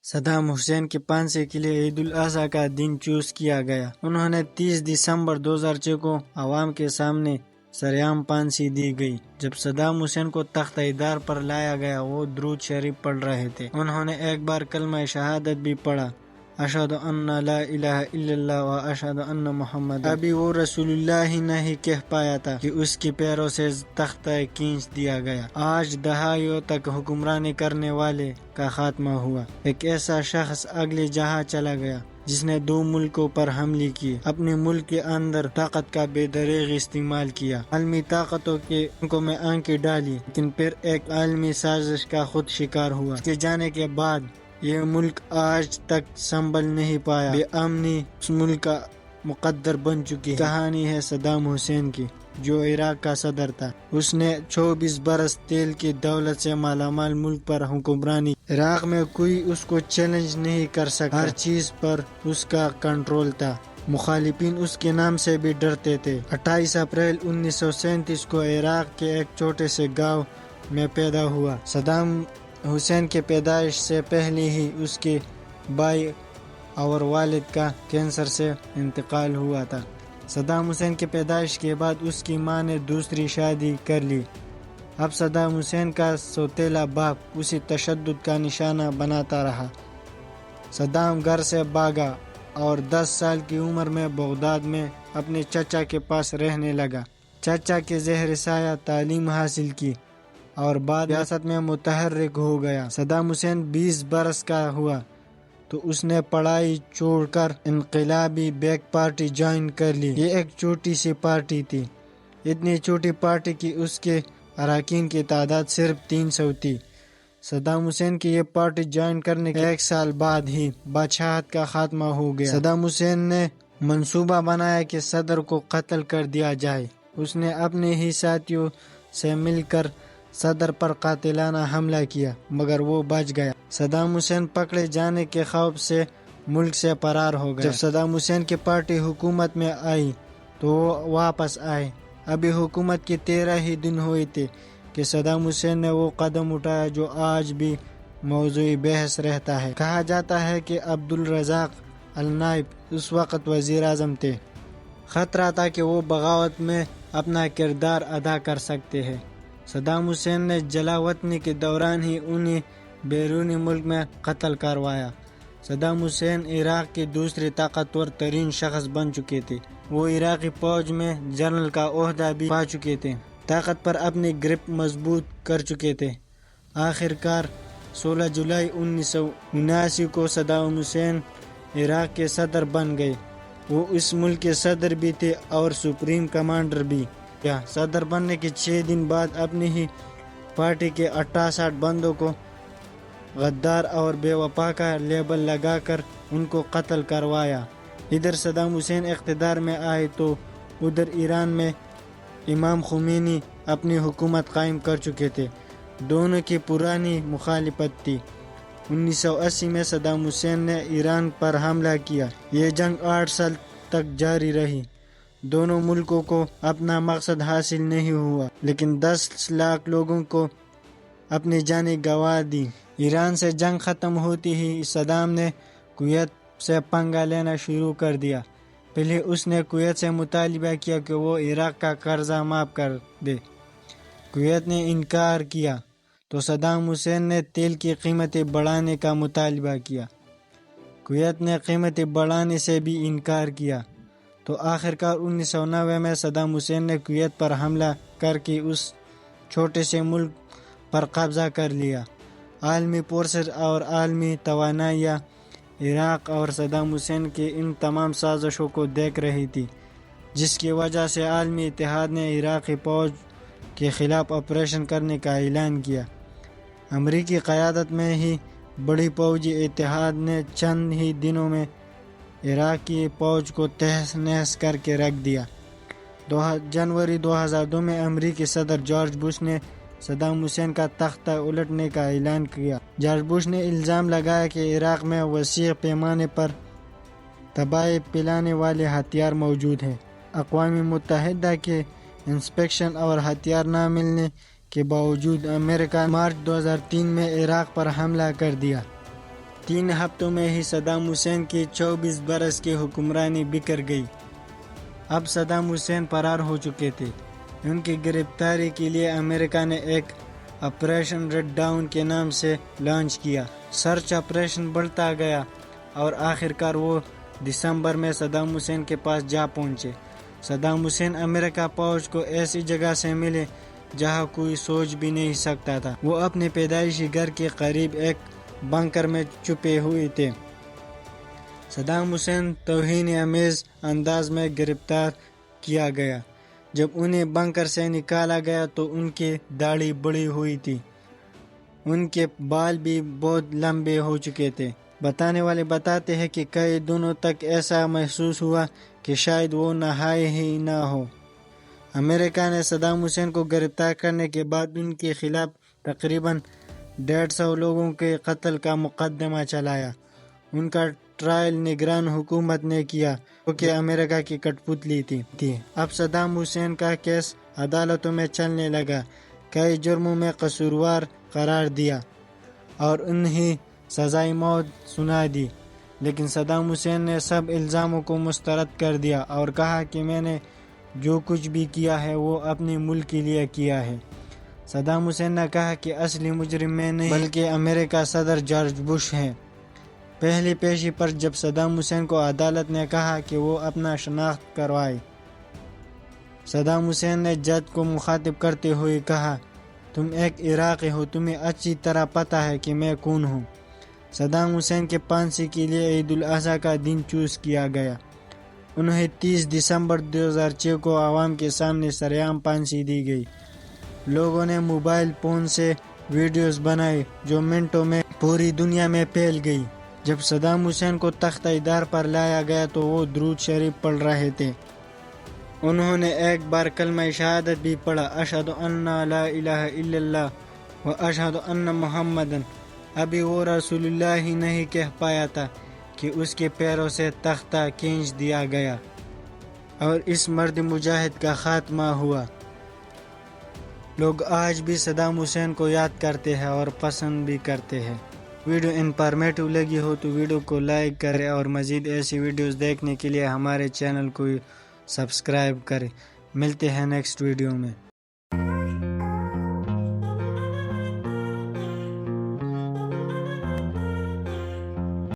Saddam Hussein کے پھانسی کے لیے عید الاضحیٰ کا دن چوز کیا گیا۔ انہوں نے 30 دسمبر 2006 کو عوام کے سامنے سرعام پھانسی دی گئی۔ جب صدام حسین کو تخت دار پر لایا گیا وہ درود شریف پڑھ رہے تھے۔ انہوں نے ایک بار کلمہ شہادت بھی پڑھا، اشہد ان لا الہ الا اللہ و اشہد ان محمد۔ ابھی وہ رسول اللہ ہی نہیں کہہ پایا تھا کہ اس کی پیروں سے تخت کھینچ دیا گیا۔ آج دہائیوں تک حکمرانی کرنے والے کا خاتمہ ہوا۔ ایک ایسا شخص اگلے جہاں چلا گیا جس نے 2 ملکوں پر حملے کیے، اپنے ملک کے اندر طاقت کا بے دریغ استعمال کیا، عالمی طاقتوں کے آنکھوں میں آنکھیں ڈالی، لیکن پھر ایک عالمی سازش کا خود شکار ہوا۔ اس کے جانے کے بعد یہ ملک آج تک سنبھل نہیں پایا، بے امنی اس ملک کا مقدر بن چکی ہے۔ کہانی ہے صدام حسین کی، جو عراق کا صدر تھا۔ اس نے 24 برس تیل کی دولت سے مالا مال ملک پر حکمرانی۔ عراق میں کوئی اس کو چیلنج نہیں کر سکتا، ہر چیز پر اس کا کنٹرول تھا، مخالفین اس کے نام سے بھی ڈرتے تھے۔ 28 اپریل 1937 کو عراق کے ایک چھوٹے سے گاؤں میں پیدا ہوا۔ صدام حسین کے پیدائش سے پہلے ہی اس کے بھائی اور والد کا کینسر سے انتقال ہوا تھا۔ صدام حسین کے پیدائش کے بعد اس کی ماں نے دوسری شادی کر لی۔ اب صدام حسین کا سوتیلا باپ اسی تشدد کا نشانہ بناتا رہا۔ صدام گھر سے بھاگا اور 10 سال کی عمر میں بغداد میں اپنے چچا کے پاس رہنے لگا۔ چچا کے زیر سایہ تعلیم حاصل کی اور بعد ریاست میں متحرک ہو گیا۔ صدام حسین 20 برس کا ہوا تو اس نے پڑھائی چھوڑ کر انقلابی بیک پارٹی جوائن کر لی۔ یہ ایک چھوٹی سی پارٹی تھی، اتنی چھوٹی پارٹی کی اس کے اراکین کی تعداد صرف 300 تھی۔ صدام حسین کی یہ پارٹی جوائن کرنے کے 1 سال بعد ہی بادشاہت کا خاتمہ ہو گیا۔ صدام حسین نے منصوبہ بنایا کہ صدر کو قتل کر دیا جائے۔ اس نے اپنے ہی ساتھیوں سے مل کر صدر پر قاتلانہ حملہ کیا مگر وہ بچ گیا۔ صدام حسین پکڑے جانے کے خوف سے ملک سے فرار ہو گیا۔ جب صدام حسین کی پارٹی حکومت میں آئی تو وہ واپس آئے۔ ابھی حکومت کے 13 ہی دن ہوئے تھے کہ صدام حسین نے وہ قدم اٹھایا جو آج بھی موضوع بحث رہتا ہے۔ کہا جاتا ہے کہ عبدالرزاق النائب اس وقت وزیر اعظم تھے۔ خطرہ تھا کہ وہ بغاوت میں اپنا کردار ادا کر سکتے ہیں۔ صدام حسین نے جلا وطنی کے دوران ہی انہیں بیرونی ملک میں قتل کروایا۔ صدام حسین عراق کے دوسرے طاقتور ترین شخص بن چکے تھے۔ وہ عراقی فوج میں جنرل کا عہدہ بھی پا چکے تھے، طاقت پر اپنی گرپ مضبوط کر چکے تھے۔ آخر کار 16 جولائی 1979 کو صدام حسین عراق کے صدر بن گئے۔ وہ اس ملک کے صدر بھی تھے اور سپریم کمانڈر بھی۔ صدر بننے کے 6 دن بعد اپنی ہی پارٹی کے 68 بندوں کو غدار اور بے وفا کا لیبل لگا کر ان کو قتل کروایا۔ ادھر صدام حسین اقتدار میں آئے تو ادھر ایران میں امام خمینی اپنی حکومت قائم کر چکے تھے۔ دونوں کی پرانی مخالفت تھی۔ 1980 میں صدام حسین نے ایران پر حملہ کیا۔ یہ جنگ 8 سال تک جاری رہی۔ دونوں ملکوں کو اپنا مقصد حاصل نہیں ہوا لیکن 10 لاکھ لوگوں کو اپنی جانیں گنوا دی۔ ایران سے جنگ ختم ہوتی ہی صدام نے کویت سے پنگا لینا شروع کر دیا۔ پہلے اس نے کویت سے مطالبہ کیا کہ وہ عراق کا قرضہ معاف کر دے۔ کویت نے انکار کیا تو صدام حسین نے تیل کی قیمتیں بڑھانے کا مطالبہ کیا۔ کویت نے قیمتیں بڑھانے سے بھی انکار کیا تو آخرکار 1990 میں صدام حسین نے کویت پر حملہ کر کے اس چھوٹے سے ملک پر قبضہ کر لیا۔ عالمی فورسز اور عالمی توانائیاں عراق اور صدام حسین کے ان تمام سازشوں کو دیکھ رہی تھی، جس کی وجہ سے عالمی اتحاد نے عراقی فوج کے خلاف آپریشن کرنے کا اعلان کیا۔ امریکی قیادت میں ہی بڑی فوجی اتحاد نے چند ہی دنوں میں عراقی فوج کو تہس نہس کر کے رکھ دیا۔ جنوری 2002 میں امریکی صدر جارج بش نے صدام حسین کا تختہ الٹنے کا اعلان کیا۔ جارج بش نے الزام لگایا کہ عراق میں وسیع پیمانے پر تباہی پھیلانے والے ہتھیار موجود ہیں۔ اقوام متحدہ کے انسپیکشن اور ہتھیار نہ ملنے کے باوجود امریکہ نے مارچ 2003 میں عراق پر حملہ کر دیا۔ 3 ہفتوں میں ہی صدام حسین کی 24 برس کی حکمرانی بکھر گئی۔ اب صدام حسین فرار ہو چکے تھے۔ ان کی گرفتاری کے لیے امریکہ نے ایک آپریشن ریڈ ڈاؤن کے نام سے لانچ کیا۔ سرچ آپریشن بڑھتا گیا اور آخرکار وہ دسمبر میں صدام حسین کے پاس جا پہنچے۔ صدام حسین امریکہ فوج کو ایسی جگہ سے ملے جہاں کوئی سوچ بھی نہیں سکتا تھا۔ وہ اپنے پیدائشی گھر کے قریب ایک بنکر میں چھپے ہوئے تھے۔ صدام حسین توہین آمیز انداز میں گرفتار کیا گیا۔ جب انہیں بنکر سے نکالا گیا تو ان کی داڑھی بڑھی ہوئی تھی، ان کے بال بھی بہت لمبے ہو چکے تھے۔ بتانے والے بتاتے ہیں کہ کئی دنوں تک ایسا محسوس ہوا کہ شاید وہ نہائے ہی نہ ہو۔ امریکہ نے صدام حسین کو گرفتار کرنے کے بعد ان کے خلاف تقریباً 150 لوگوں کے قتل کا مقدمہ چلایا۔ ان کا ٹرائل نگران حکومت نے کیا، کیونکہ امریکہ کی کٹ پتلی تھی۔ اب صدام حسین کا کیس عدالتوں میں چلنے لگا، کئی جرموں میں قصوروار قرار دیا اور انہیں سزائے موت سنا دی۔ لیکن صدام حسین نے سب الزاموں کو مسترد کر دیا اور کہا کہ میں نے جو کچھ بھی کیا ہے وہ اپنے ملک کے لیے کیا ہے۔ صدام حسین نے کہا کہ اصلی مجرم میں نہیں بلکہ امریکہ صدر جارج بش ہے۔ پہلی پیشی پر جب صدام حسین کو عدالت نے کہا کہ وہ اپنا شناخت کروائے، صدام حسین نے جج کو مخاطب کرتے ہوئے کہا، تم ایک عراقی ہو، تمہیں اچھی طرح پتہ ہے کہ میں کون ہوں۔ صدام حسین کے پھانسی کے لیے عید الاضحیٰ کا دن چوز کیا گیا۔ انہیں 30 دسمبر 2006 کو عوام کے سامنے سرعام پھانسی دی گئی۔ لوگوں نے موبائل فون سے ویڈیوز بنائے جو منٹوں میں پوری دنیا میں پھیل گئی۔ جب صدام حسین کو تختہ دار پر لایا گیا تو وہ درود شریف پڑھ رہے تھے۔ انہوں نے ایک بار کلمہ شہادت بھی پڑھا، اشہد ان لا الہ الا اللہ و اشہد ان محمدن۔ ابھی وہ رسول اللہ ہی نہیں کہہ پایا تھا کہ اس کے پیروں سے تختہ کھینچ دیا گیا اور اس مرد مجاہد کا خاتمہ ہوا۔ لوگ آج بھی صدام حسین کو یاد کرتے ہیں اور پسند بھی کرتے ہیں۔ ویڈیو انفارمیٹو لگی ہو تو ویڈیو کو لائک کریں اور مزید ایسی ویڈیوز دیکھنے کے لیے ہمارے چینل کو سبسکرائب کریں۔ ملتے ہیں نیکسٹ ویڈیو میں۔